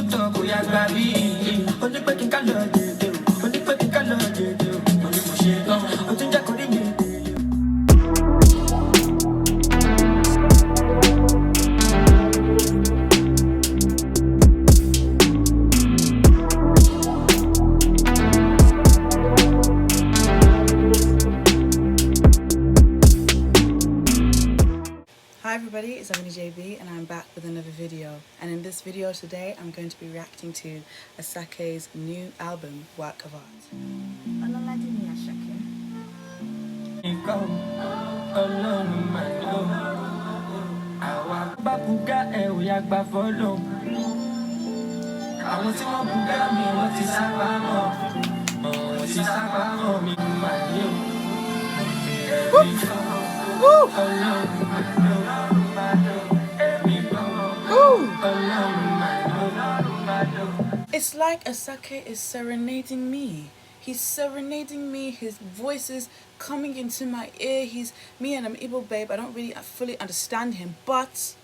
talk, we are baby. Only packing color, only packing color, only pushing on. I think I could Hi everybody, it's JB and I'm back with another video, and in this video today I'm going to be reacting to Asake's new album, Work of Art. It's like Asake is serenading me. He's serenading me. His voice is coming into my ear. He's me and I'm Igbo babe. I don't really fully understand him, but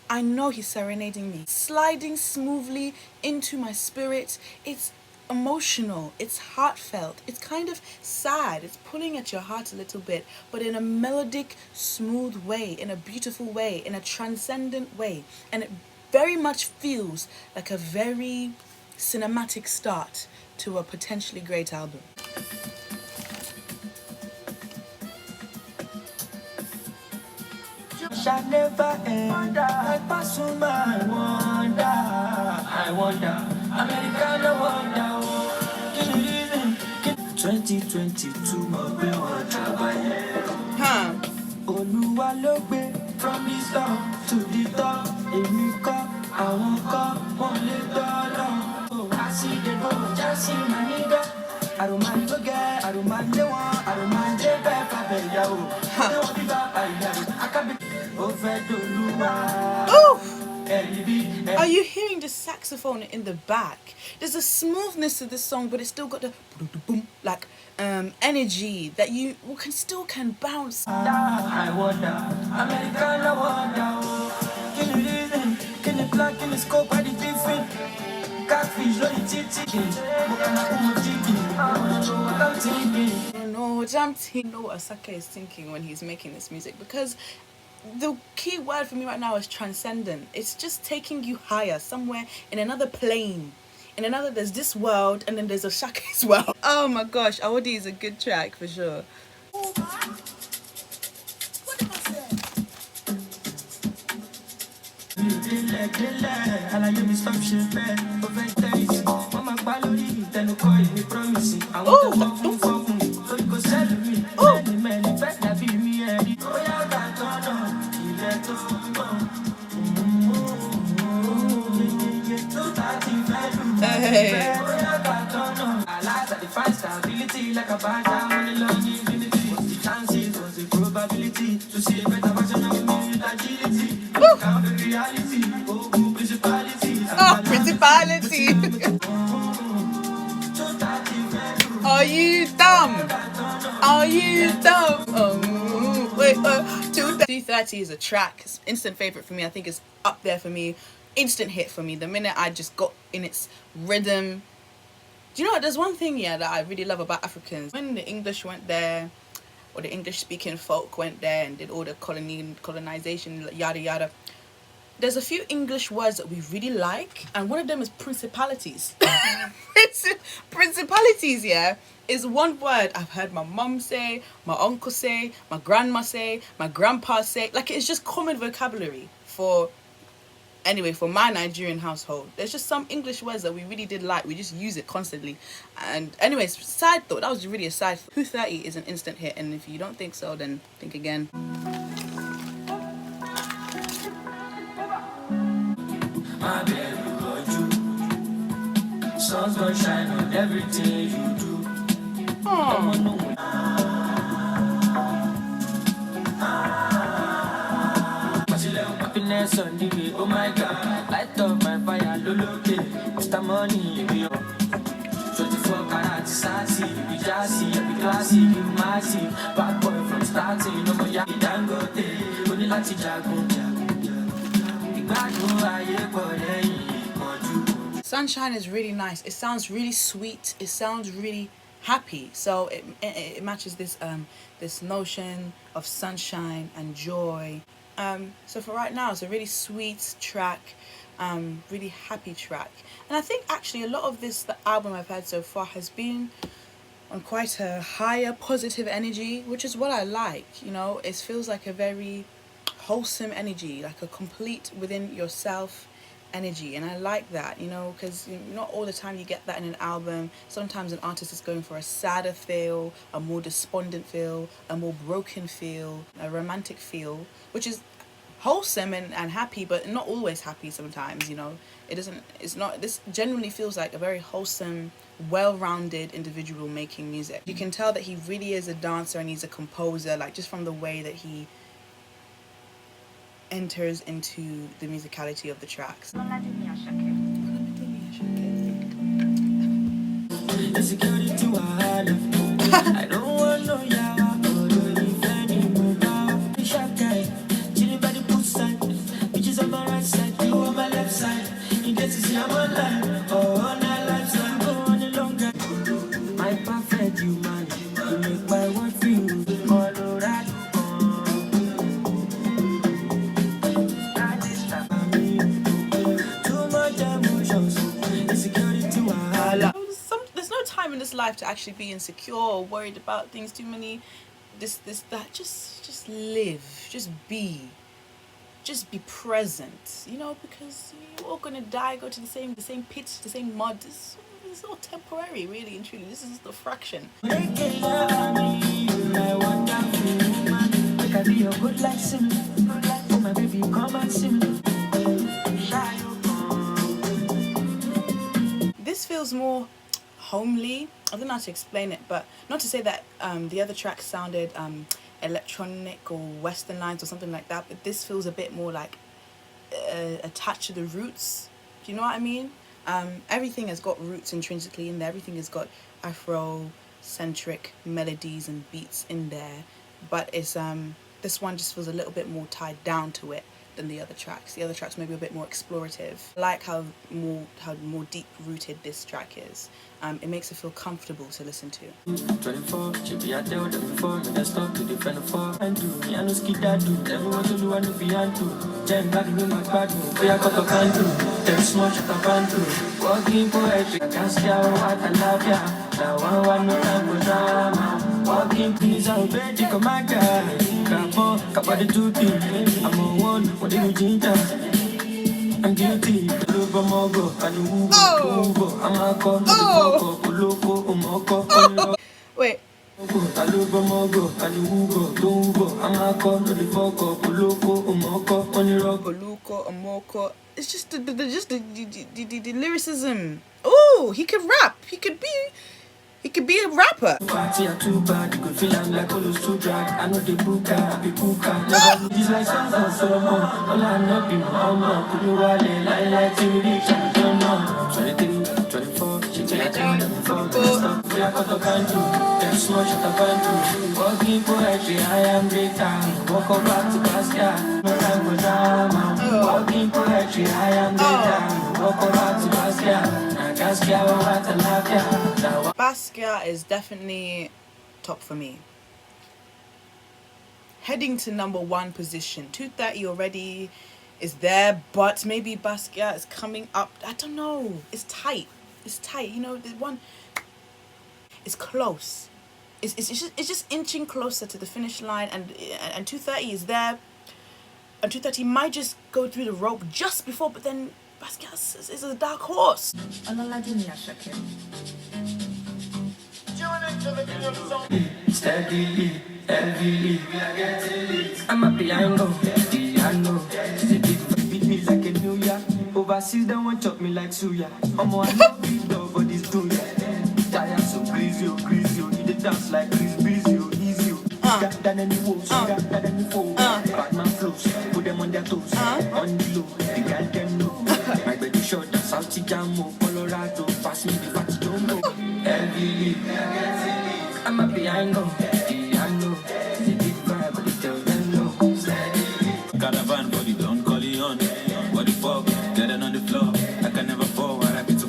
I know he's serenading me. Sliding smoothly into my spirit. It's emotional, it's heartfelt, it's kind of sad, it's pulling at your heart a little bit, but in a melodic, smooth way, in a beautiful way, in a transcendent way, and it very much feels like a very cinematic start to a potentially great album. Shall never end. I pass through my wonder. I wonder, American wonder. 2022, my way was Oluwa lo gbe from the start to the top. Èmi kọ́, àwọn kọ́, wọ́n lè dọ́lọ́. I see the go, just see my nigga. I don't mind to get, I don't mind the one, I don't mind the bad baby, yo. I don't be bad, I can be over Oluwa. Are you hearing the saxophone in the back? There's a smoothness to this song, but it's still got the boom, like energy that you can bounce. I wonder, American I wonder. Can you listen? Can you plug in the scope of the different? Catfish, no chicken. I don't know what I'm thinking. I know what Asake is thinking when he's making this music, because the key word for me right now is transcendent. It's just taking you higher, somewhere in another plane. In another, there's this world, and then there's Asake's world. Oh my gosh, Awadi is a good track for sure. Like a bad time, what's the chances, what's the probability to see a better version of me with agility? Count the reality, principality. Are you dumb? Are you dumb? Wait, 230 is a track. It's instant favorite for me. I think it's up there for me. Instant hit for me. The minute I just got in its rhythm. Do you know what? There's one thing, that I really love about Africans. When the English went there, or the English-speaking folk went there and did all the colonization, yada yada, there's a few English words that we really like, and one of them is principalities. Principalities, is one word I've heard my mum say, my uncle say, my grandma say, my grandpa say. Like, it's just common vocabulary for my Nigerian household. There's just some English words that we really did like. We just use it constantly. And anyways, side thought, that was really a side thought. 230 is an instant hit, and if you don't think so, then think again. My baby, you. Sun's gonna shine on everything you do. Happiness on the way, oh my God. Light up my fire, loloke. Mr. Money, be up. 24 karat, sassy, be jazzy, be classy, be massive. Bad boy from starting, no more yaki dangote. Only lati jagun. Igbadun aye pọ̀ lẹ́yìn ìpọ́njú. Sunshine is really nice. It sounds really sweet. It sounds really happy. So it matches this notion of sunshine and joy. So for right now, it's a really sweet track, really happy track. And I think actually a lot of the album I've had so far has been on quite a higher positive energy, which is what I like. You know, it feels like a very wholesome energy, like a complete within yourself energy, and I like that, you know, because not all the time you get that in an album. Sometimes an artist is going for a sadder feel, a more despondent feel, a more broken feel, a romantic feel, which is wholesome and happy, but not always happy. Sometimes, you know, this genuinely feels like a very wholesome, well-rounded individual making music. You can tell that he really is a dancer and he's a composer, like just from the way that he enters into the musicality of the tracks. I don't want no yawa, but if any more sharp guy, chilling by the poolside, bitches on my right side, you on my left side. You get to see I'm alive, oh, on that lifestyle, go on a long drive. My perfect human, you make my world feel Colorado. Too much emotions, insecurity, wahala. There's no time in this life to actually be insecure or worried about things. Too many, that. Just live. Just be present. You know, because you're all gonna die, go to the same pit, the same mud. It's all temporary, really and truly. This is the fraction. This feels more homely. I don't know how to explain it, but not to say that the other tracks sounded electronic or western lines or something like that, but this feels a bit more like attached to the roots. Do you know what I mean? Everything has got roots intrinsically in there. Everything has got Afro-centric melodies and beats in there, but it's this one just feels a little bit more tied down to it than the other tracks. The other tracks maybe a bit more explorative. I like how more deep rooted this track is. It makes it feel comfortable to listen to. 24, should be out there with them before, me that's stop to defend the fall. And do me, I know skid that do. Everyone to do, I know beyond to. Then back with my bad move, we are cut off and do. There's much that I've gone through. Walking poetry, I can't scare what I love ya. Now one no time for drama. Walking please, I'll bet you come my guy. Capo, the two things. I'm on one, what do you ginger? I'm guilty. Wait. It's just the lyricism. Oh, he could rap. He could be a rapper. Party are too bad, you could feel I'm like all those too drag. I know the booker, be booker. Never these like songs on Solomon. All I know be mama. Could you wale, like TV, don't know. 23, 24, she can't tell them before. Stop, we are cut up and do. There's much that I've gone through. Walking poetry, I am greater. Walk up back to Basquait, no time for drama. Walking poetry, I am greater. Walk up back to Basquait. Basquiat is definitely top for me. Heading to number 1 position. 230 already is there, but maybe Basquiat is coming up. I don't know. It's tight. You know, the one is close. It's just inching closer to the finish line, and 230 is there. And 230 might just go through the rope just before, but then Basquiat is a dark horse. Steadily, heavily, I'm a piano, beat me like a New York. Overseas, they won't chop me like suya. I'm on no beat, but it's too tired, so crazy, you need to dance like Chris Breezy, easy. Than any wolves, than any foe. Batman flows, put them on their toes. On the low, the girl them know. My baby short, South Jamo, Colorado, pass me the fatty jumbo. Heavily, I'm a piano, the big vibe, but it tell them no. Caravan, body don't call it on. What the fuck, get it on the floor. I can never fall, I rap it to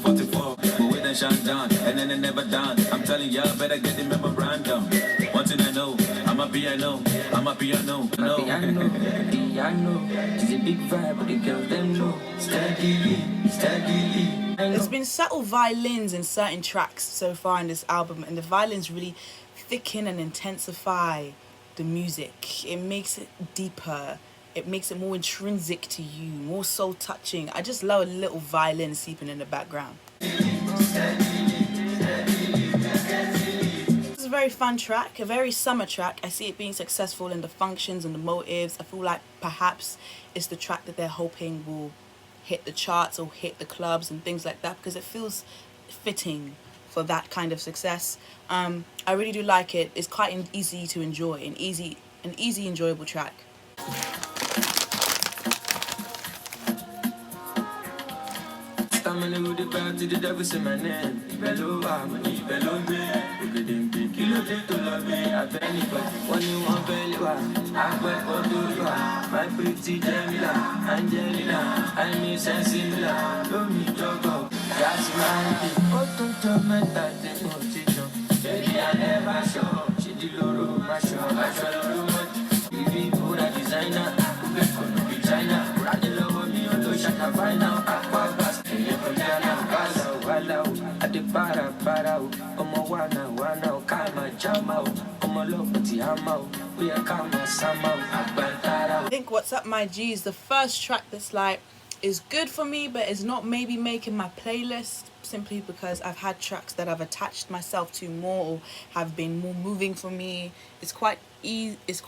shine down, and then it never done. I'm telling y'all, better get the memorandum. One thing I know, I'm a piano, I'm a piano. No. Piano, it's a big vibe, but the girls them know. Steadily, steadily. There's been subtle violins in certain tracks so far in this album, and the violins really thicken and intensify the music. It makes it deeper. It makes it more intrinsic to you, more soul touching. I just love a little violin seeping in the background. This is a very fun track, a very summer track. I see it being successful in the functions and the motives. I feel like perhaps it's the track that they're hoping will hit the charts or hit the clubs and things like that, because it feels fitting for that kind of success. I really do like it. It's quite easy to enjoy, an easy enjoyable track. I think What's Up My G is the first track that's like is good for me, but is not maybe making my playlist, simply because I've had tracks that I've attached myself to more or have been more moving for me. It's quite it's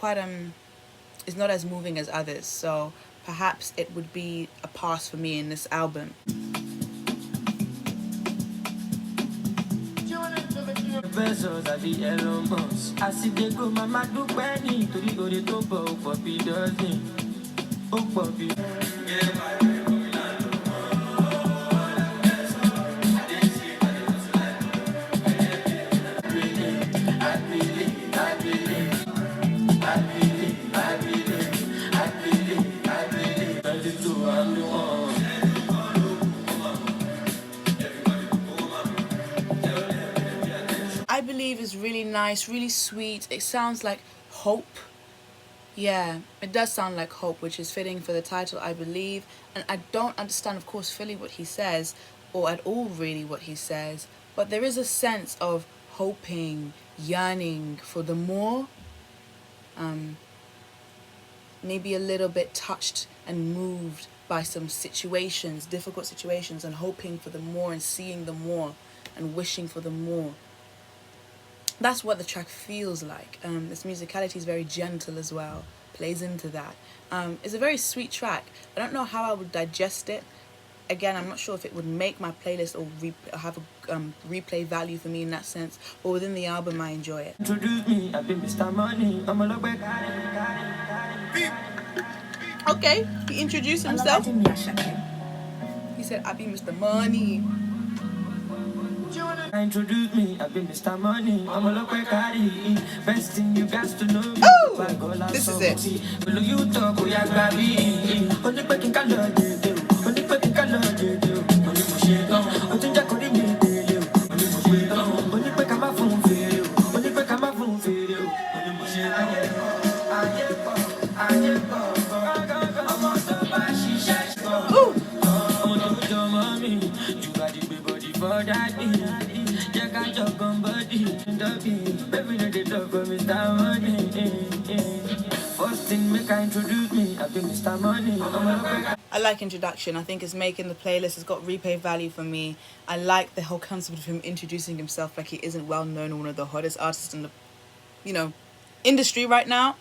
not as moving as others, so perhaps it would be a pass for me in this album. I Believe is really nice, really sweet. It sounds like hope. Yeah, it does sound like hope, which is fitting for the title, I Believe. And I don't understand, of course, fully what he says, or at all really what he says, but there is a sense of hoping, yearning for the more. Maybe a little bit touched and moved by some situations, difficult situations, and hoping for the more and seeing the more and wishing for the more. That's what the track feels like. This musicality is very gentle as well, plays into that. It's a very sweet track. I don't know how I would digest it. Again, I'm not sure if it would make my playlist or have a replay value for me in that sense, but within the album I enjoy it. Okay, he introduced himself. He said, I be Mr. Money. Introduce me, I've been Mr. Money. I'm a local carry. Best thing you got to know. Oh, this is it. I like introduction. I think it's making the playlist. It's got replay value for me. I like the whole concept of him introducing himself like he isn't well known or one of the hottest artists in the, industry right now.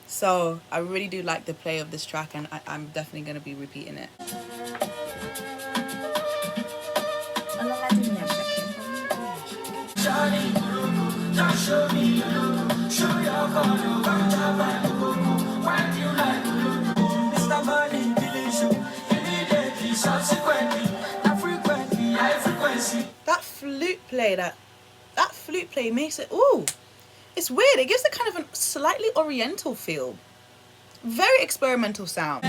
So I really do like the play of this track, and I'm definitely going to be repeating it. That flute play makes it, ooh, it's weird. It gives it kind of a slightly oriental feel. Very experimental sound.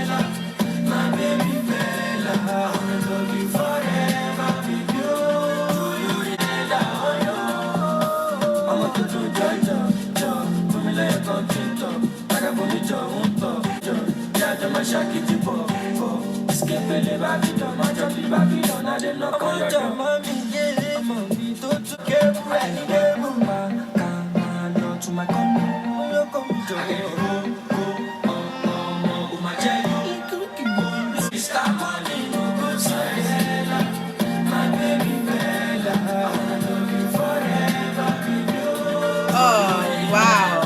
Oh, wow.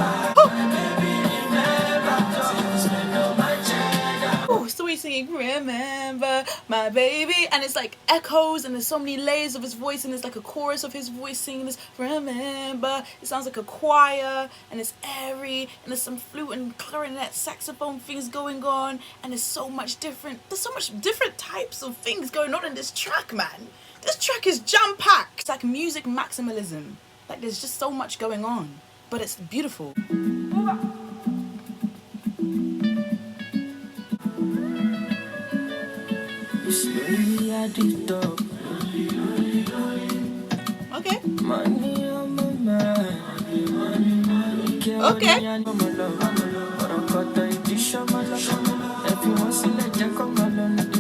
Oh, so he's singing "Remember My Baby," and it's like echoes, and there's so many layers of his voice, and there's like a chorus of his voice singing this "Remember." It sounds like a choir, and it's airy, and there's some flute and clarinet, saxophone things going on, and there's so much different. There's so much different types of things going on in this track, man. This track is jam packed. It's like music maximalism. Like there's just so much going on, but it's beautiful. Slowly at the top. Okay. Money on my mind. Okay.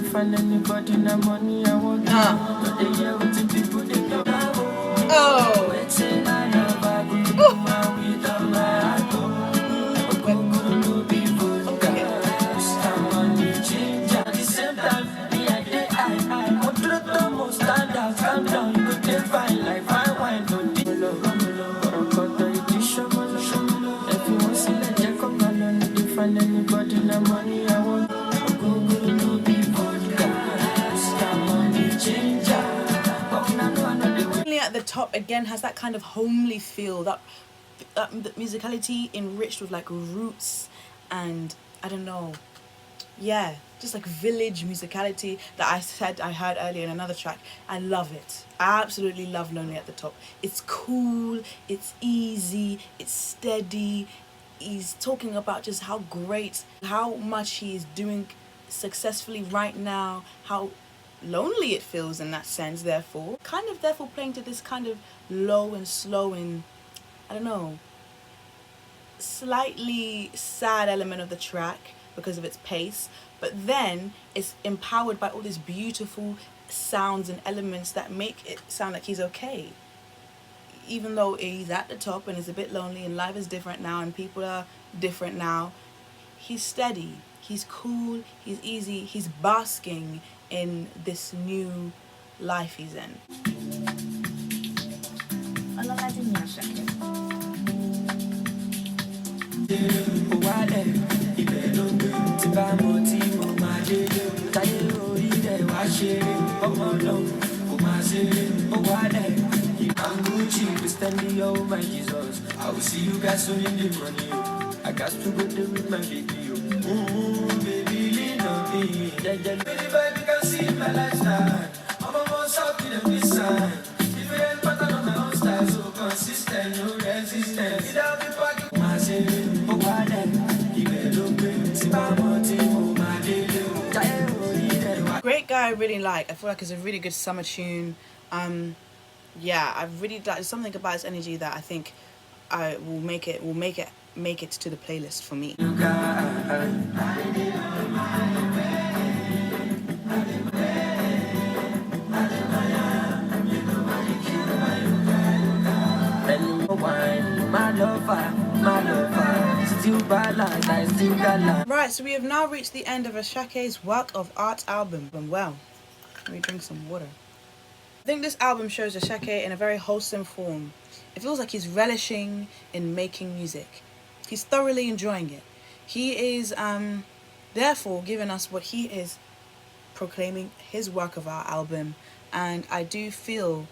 Find anybody na money I want. But they hear what the people they know. Oh. Waiting I love I go do my with all my heart. No people got money change at the same time. Me I dey I want to the most stand out. Calm down, you go dey fine like fine wine. No deep if you want to let you come along, you find anybody na money I want. At the top again has that kind of homely feel, that musicality enriched with like roots and I don't know, yeah, just like village musicality that I said I heard earlier in another track. I love it. I absolutely love Lonely at the Top. It's cool, it's easy, it's steady. He's talking about just how great, how much he is doing successfully right now, how lonely it feels in that sense, therefore playing to this kind of low and slow and I don't know, slightly sad element of the track because of its pace, but then it's empowered by all these beautiful sounds and elements that make it sound like he's okay, even though he's at the top and it's a bit lonely and life is different now and people are different now. He's steady, he's cool, he's easy, he's basking in this new life he's in. My Jesus, I will see you guys soon in the morning. I got to go there with my baby. Baby, lean on me. Baby, can see my lifestyle. I'm almost up in the sign. Different pattern on my own style, so consistent, no resistance. Without me packing my saving, oh, why then? Great Guy I really like. I feel like it's a really good summer tune. Yeah, I really like something about his energy that I think I will make it to the playlist for me. Right, so we have now reached the end of Asake's work of art album. Well, let me drink some water. I think this album shows Asake in a very wholesome form. It feels like he's relishing in making music. He's thoroughly enjoying it. He is therefore giving us what he is proclaiming, his work of art album, and I do feel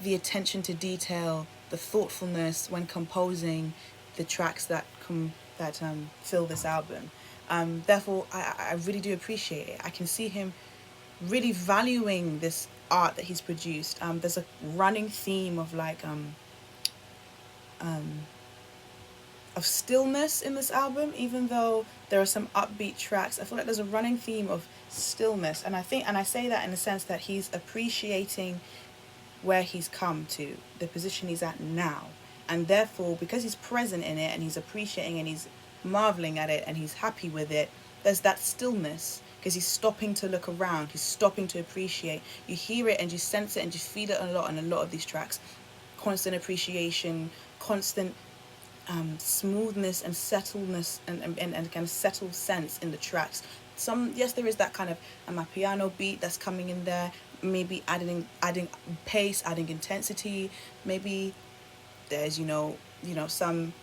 the attention to detail, the thoughtfulness when composing the tracks that fill this album. Therefore, I really do appreciate it. I can see him really valuing this art that he's produced. There's a running theme of like of stillness in this album, even though there are some upbeat tracks. I feel like there's a running theme of stillness, and I say that in the sense that he's appreciating where he's come to, the position he's at now, and therefore because he's present in it and he's appreciating and he's marveling at it and he's happy with it, there's that stillness because he's stopping to look around, he's stopping to appreciate. You hear it and you sense it and you feel it a lot on a lot of these tracks. Constant appreciation, constant smoothness and settledness, and kind of settled sense in the tracks. Yes, there is that kind of my piano beat that's coming in there, maybe adding pace, adding intensity. Maybe there's some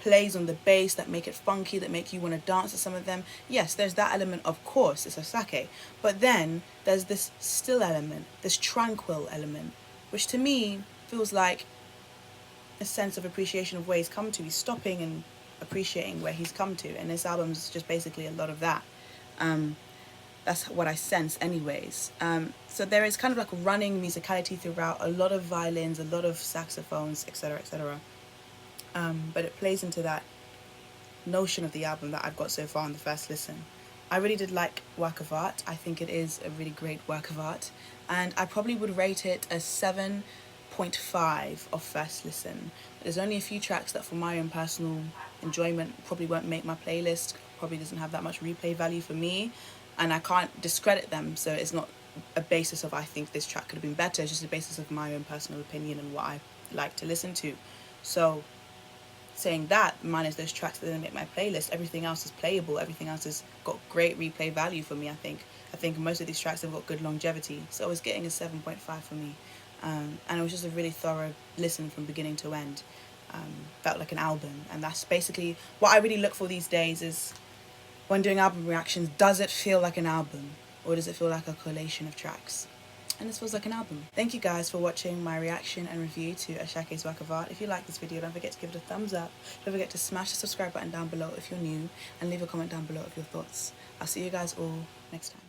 plays on the bass that make it funky, that make you want to dance to some of them. Yes, there's that element, of course, it's Asake. But then there's this still element, this tranquil element, which to me feels like a sense of appreciation of where he's come to. He's stopping and appreciating where he's come to, and this album is just basically a lot of that. That's what I sense, anyways. So there is kind of like a running musicality throughout, a lot of violins, a lot of saxophones, etc., etc. But it plays into that notion of the album that I've got so far on the first listen. I really did like Work of Art. I think it is a really great work of art, and I probably would rate it a 7.5 of first listen. There's only a few tracks that, for my own personal enjoyment, probably won't make my playlist, probably doesn't have that much replay value for me, and I can't discredit them, so it's not a basis of I think this track could have been better. It's just a basis of my own personal opinion and what I like to listen to. So saying that, minus those tracks that didn't make my playlist, everything else is playable, everything else has got great replay value for me. I think most of these tracks have got good longevity, so I was getting a 7.5 for me. And it was just a really thorough listen from beginning to end. Felt like an album, and that's basically what I really look for these days, is when doing album reactions, does it feel like an album, or does it feel like a collation of tracks? And this feels like an album. Thank you guys for watching my reaction and review to Asake's work of art. If you like this video, don't forget to give it a thumbs up. Don't forget to smash the subscribe button down below if you're new, and leave a comment down below of your thoughts. I'll see you guys all next time.